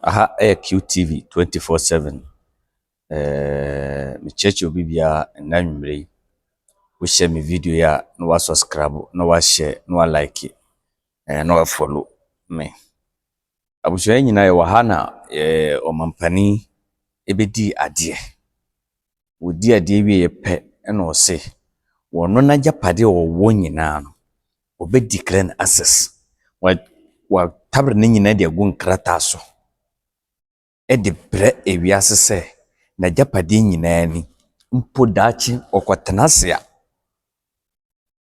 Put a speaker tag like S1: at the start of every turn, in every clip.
S1: Aha QTV 24/7. Me church obi bia na nwumre. We share me video ya no wa subscribe, no wa share, no wa like, no wa follow me. Abusua nyina ye wa ha na omampani ebedi ade. Wodi ade wie ye pe na o se wono na japade wo nyina no. Obedi declare access. Wa tabre ne nyina de agu nkrata so. De bre ewiase se na japade nyina ni mpo dachi okwotena a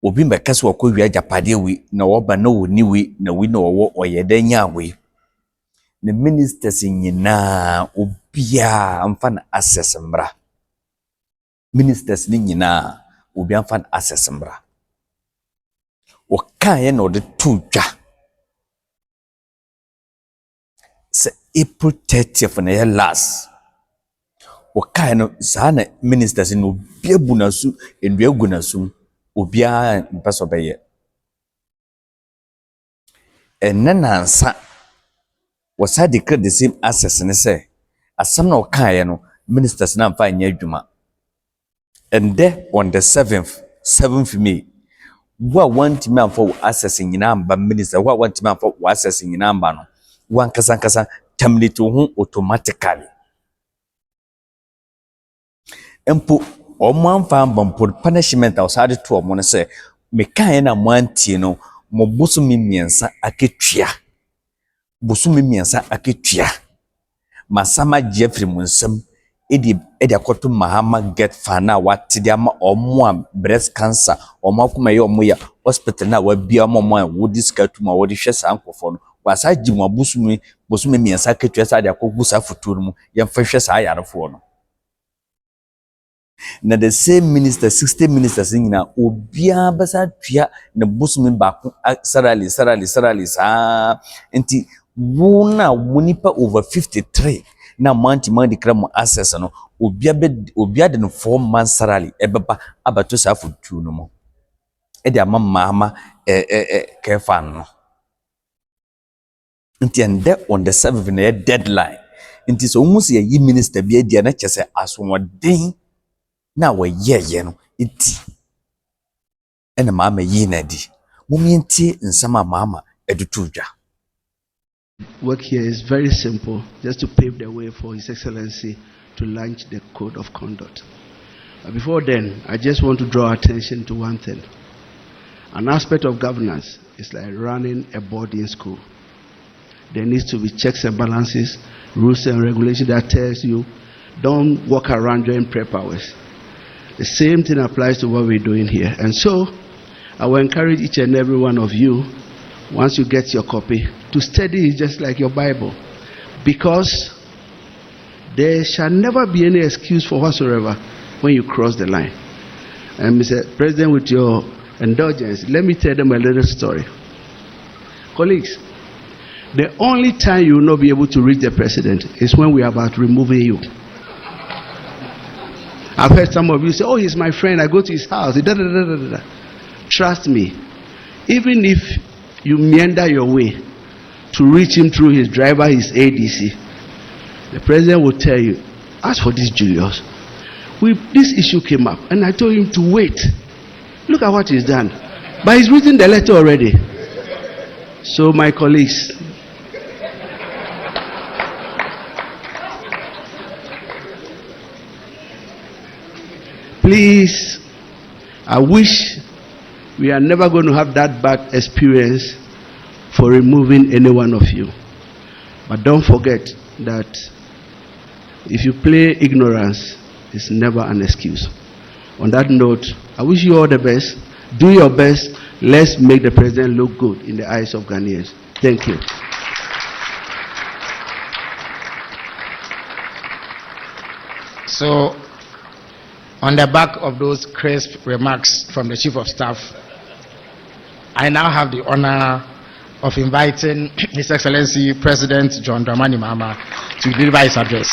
S1: obi mbekase wakowia japade wi na woba na woni wi na wi na wo oyedanya wi na ministers nyina obia amfa na access mbra ministers ni nyina obi amfa na access mbra o kan ye na ode tudwa se April 30th na ye last okai no sana ministers no bia bunasu endua gunasu obia mpaso beye enanansa wasa declare the same access ne say asam na okai no ministers na mfa anya adwuma and there on the 7th May wa want me amfa access nyina amba minister wa want me amfa access nyina amba no wan kasa terminate ho automatically empo omamfa mbampo punishment outside to omo ne se me kan na mwantie no mo bosumi miensa aketua bosumi miensa aketua masama Jeffrey munsam edi akoto mahama get fana watide ama omo breast cancer omo akoma ye omo ya hospital na wabia omo wodi skatuma wodi hwesa ankofo no wasa gimo bosumi miensa aketua sa de akogusa futuru mu yemfa hwesa ayarefo no na the same minister 60 ministers nyina obia basa tua na bosumi ba salary sa enti wona wonipa over 53 na month declare mo access no obia de no 4 months salary ebeba abato sa futu no mo e de amama kefan no enti and there on the 7th na deadline enti so musu ye minister bia dia na chese asomodin na we ye no iti ena mama yi na di mumienti nsama mama edutudwa.
S2: Work here is very simple, just to pave the way for His Excellency to launch the code of conduct. But before then, I just want to draw attention to one thing. An aspect of governance is like running a boarding school. There needs to be checks and balances, rules and regulations that tells you don't walk around during prep hours. The same thing applies to what we're doing here. And so, I will encourage each and every one of you, once you get your copy, to study it just like your Bible. Because there shall never be any excuse for whatsoever when you cross the line. And Mr. President, with your indulgence, let me tell them a little story. Colleagues, the only time you will not be able to reach the president is when we are about removing you. I've heard some of you say, oh, he's my friend, I go to his house. Trust me, even if you meander your way to reach him through his driver, his ADC, the president will tell you, as for this Julius, this issue came up, and I told him to wait. Look at what he's done. But he's written the letter already. So, my colleagues, please, I wish we are never going to have that bad experience for removing any one of you. But don't forget that if you play ignorance, it's never an excuse. On that note, I wish you all the best. Do your best. Let's make the president look good in the eyes of Ghanaians. Thank you.
S3: So, on the back of those crisp remarks from the Chief of Staff, I now have the honor of inviting His Excellency President John Dramani Mahama to deliver his address.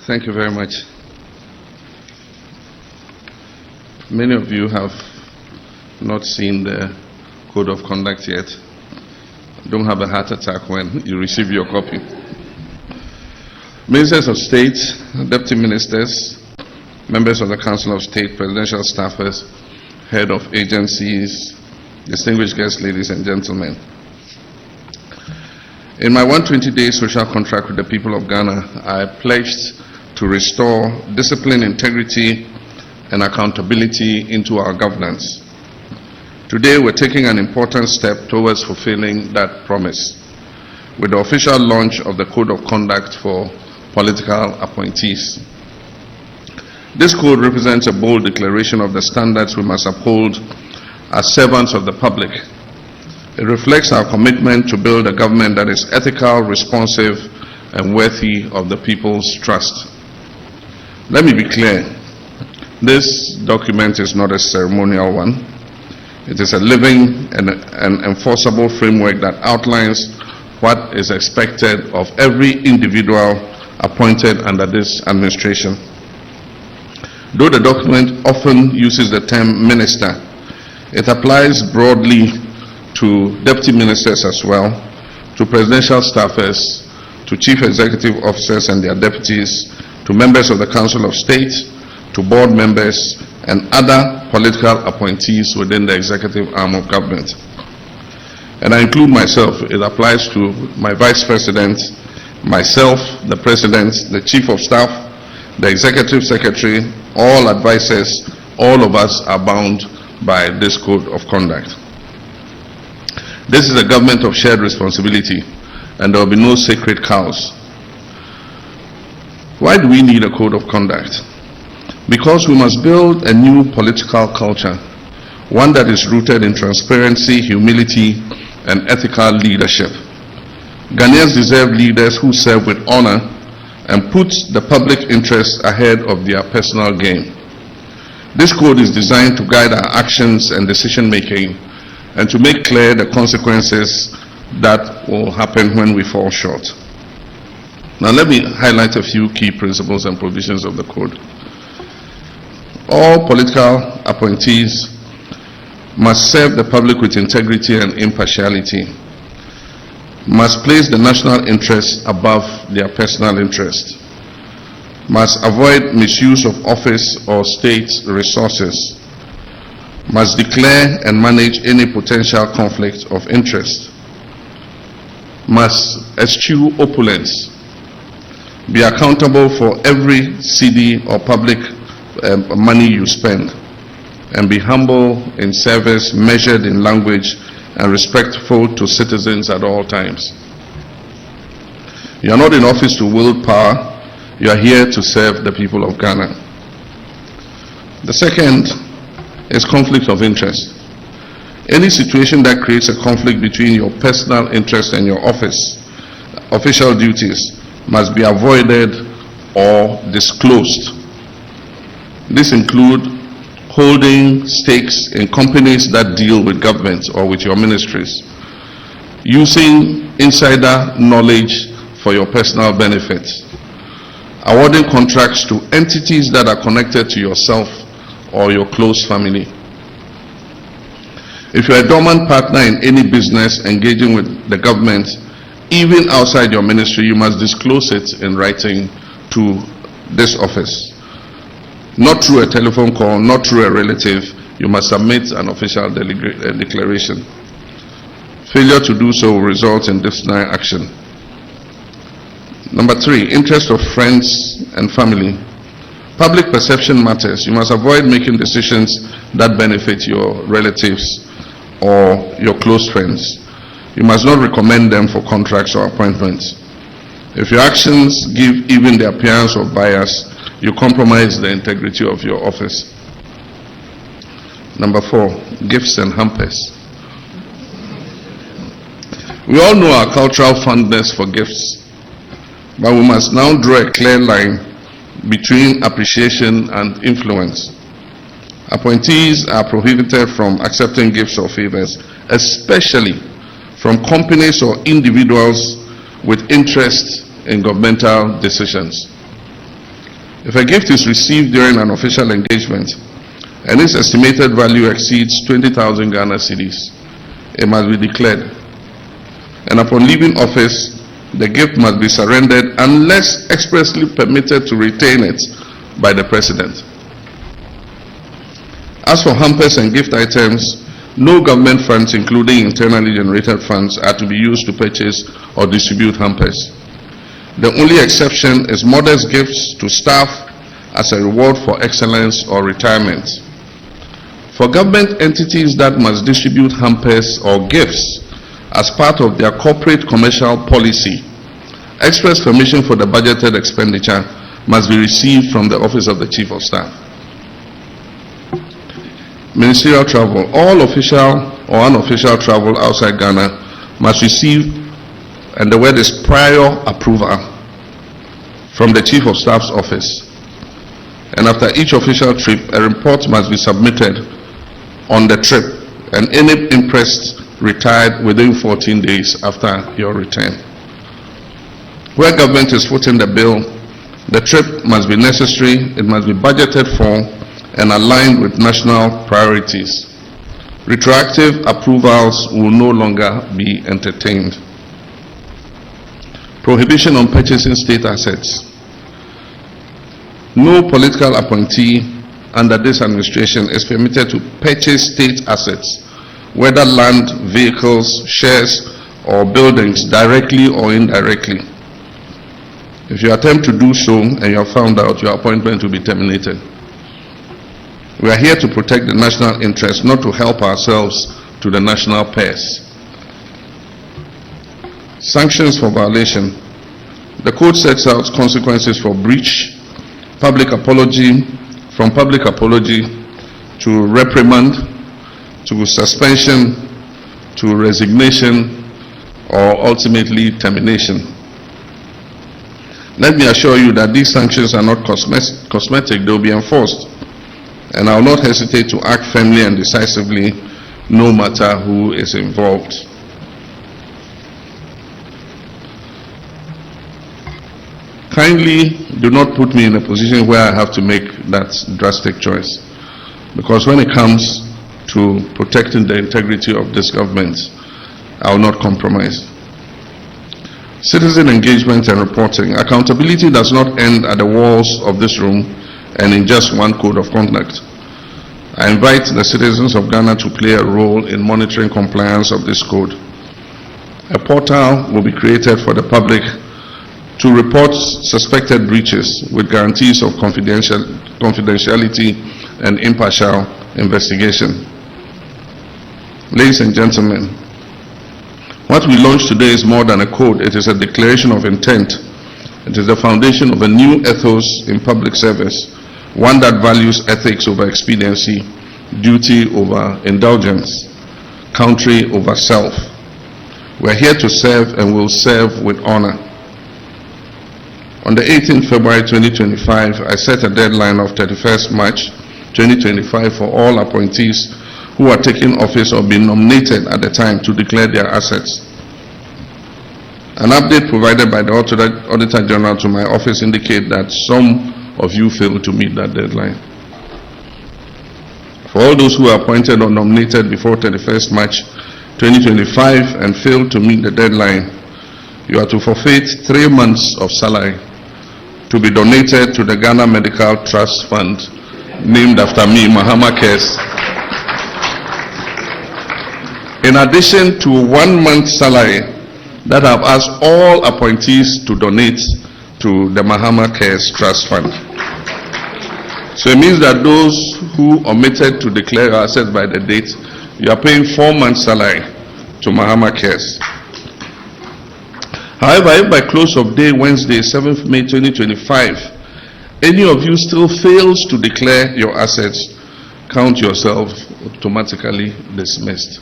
S4: Thank you very much. Many of you have not seen the code of conduct yet, don't have a heart attack when you receive your copy. Ministers of State, Deputy Ministers, members of the Council of State, presidential staffers, head of agencies, distinguished guests, ladies and gentlemen. In my 120-day social contract with the people of Ghana, I pledged to restore discipline, integrity, and accountability into our governance. Today, we're taking an important step towards fulfilling that promise with the official launch of the Code of Conduct for Political Appointees. This code represents a bold declaration of the standards we must uphold as servants of the public. It reflects our commitment to build a government that is ethical, responsive, and worthy of the people's trust. Let me be clear. This document is not a ceremonial one. It is a living and enforceable framework that outlines what is expected of every individual appointed under this administration. Though the document often uses the term minister, it applies broadly to deputy ministers as well, to presidential staffers, to chief executive officers and their deputies, to members of the Council of State, to board members, and other political appointees within the executive arm of government. And I include myself. It applies to my vice president, myself, the president, the chief of staff, the executive secretary, all advisors. All of us are bound by this code of conduct. This is a government of shared responsibility, and there will be no sacred cows. Why do we need a code of conduct? Because we must build a new political culture, one that is rooted in transparency, humility, and ethical leadership. Ghanaians deserve leaders who serve with honor and put the public interest ahead of their personal gain. This code is designed to guide our actions and decision-making and to make clear the consequences that will happen when we fall short. Now let me highlight a few key principles and provisions of the code. All political appointees must serve the public with integrity and impartiality, must place the national interest above their personal interest, must avoid misuse of office or state resources, must declare and manage any potential conflict of interest, must eschew opulence, be accountable for every cedi or public money you spend, and be humble in service, measured in language, and respectful to citizens at all times. You are not in office to wield power. You are here to serve the people of Ghana. The second is conflict of interest. Any situation that creates a conflict between your personal interest and your official duties must be avoided or disclosed. This includes holding stakes in companies that deal with government or with your ministries, using insider knowledge for your personal benefits, awarding contracts to entities that are connected to yourself or your close family. If you're a dormant partner in any business engaging with the government, even outside your ministry, you must disclose it in writing to this office. Not through a telephone call, not through a relative. You must submit an official declaration. Failure to do so will result in disciplinary action. Number 3, interest of friends and family. Public perception matters. You must avoid making decisions that benefit your relatives or your close friends. You must not recommend them for contracts or appointments. If your actions give even the appearance of bias, you compromise the integrity of your office. Number 4, gifts and hampers. We all know our cultural fondness for gifts, but we must now draw a clear line between appreciation and influence. Appointees are prohibited from accepting gifts or favors, especially from companies or individuals with interest in governmental decisions. If a gift is received during an official engagement, and its estimated value exceeds 20,000 Ghana cedis, it must be declared. And upon leaving office, the gift must be surrendered unless expressly permitted to retain it by the President. As for hampers and gift items, no government funds, including internally generated funds, are to be used to purchase or distribute hampers. The only exception is modest gifts to staff as a reward for excellence or retirement. For government entities that must distribute hampers or gifts as part of their corporate commercial policy, express permission for the budgeted expenditure must be received from the Office of the Chief of Staff. Ministerial travel. All official or unofficial travel outside Ghana must receive, and the word is prior approval, from the Chief of Staff's office. And after each official trip, a report must be submitted on the trip, and any impressed retired within 14 days after your return. Where government is footing the bill, the trip must be necessary, it must be budgeted for, and aligned with national priorities. Retroactive approvals will no longer be entertained. Prohibition on purchasing state assets. No political appointee under this administration is permitted to purchase state assets, whether land, vehicles, shares, or buildings, directly or indirectly. If you attempt to do so and you are found out, your appointment will be terminated. We are here to protect the national interest, not to help ourselves to the national purse. Sanctions for violation. The code sets out consequences for breach, public apology, from public apology to reprimand, to suspension, to resignation, or ultimately termination. Let me assure you that these sanctions are not cosmetic, they will be enforced. And I will not hesitate to act firmly and decisively, no matter who is involved. Kindly do not put me in a position where I have to make that drastic choice. Because when it comes to protecting the integrity of this government, I will not compromise. Citizen engagement and reporting. Accountability does not end at the walls of this room and in just one code of conduct. I invite the citizens of Ghana to play a role in monitoring compliance of this code. A portal will be created for the public to report suspected breaches with guarantees of confidentiality and impartial investigation. Ladies and gentlemen, what we launched today is more than a code. It is a declaration of intent. It is the foundation of a new ethos in public service, one that values ethics over expediency, duty over indulgence, country over self. We are here to serve and will serve with honor. On the 18th February 2025, I set a deadline of 31st March 2025 for all appointees who are taking office or being nominated at the time to declare their assets. An update provided by the Auditor General to my office indicates that some of you failed to meet that deadline. For all those who are appointed or nominated before 31st March 2025 and failed to meet the deadline, you are to forfeit 3 months of salary to be donated to the Ghana Medical Trust Fund, named after me, Mahama Cares. In addition to 1 month's salary that I've asked all appointees to donate to the Mahama Cares Trust Fund. So it means that those who omitted to declare assets by the date, you are paying 4 months' salary to Mahama Cares. However, if by close of day Wednesday, 7th May 2025, any of you still fails to declare your assets, count yourself automatically dismissed.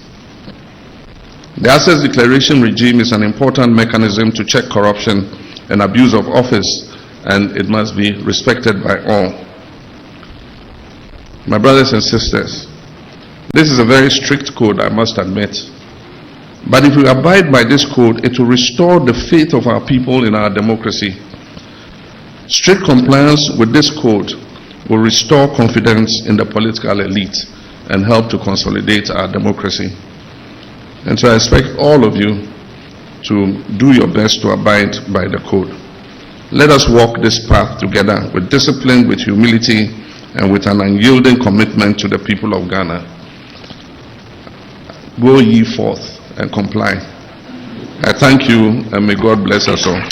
S4: The assets declaration regime is an important mechanism to check corruption and abuse of office, and it must be respected by all. My brothers and sisters, this is a very strict code, I must admit. But if we abide by this code, it will restore the faith of our people in our democracy. Strict compliance with this code will restore confidence in the political elite and help to consolidate our democracy. And so I expect all of you to do your best to abide by the code. Let us walk this path together with discipline, with humility, and with an unyielding commitment to the people of Ghana. Go ye forth and comply. I thank you, and may God bless us all.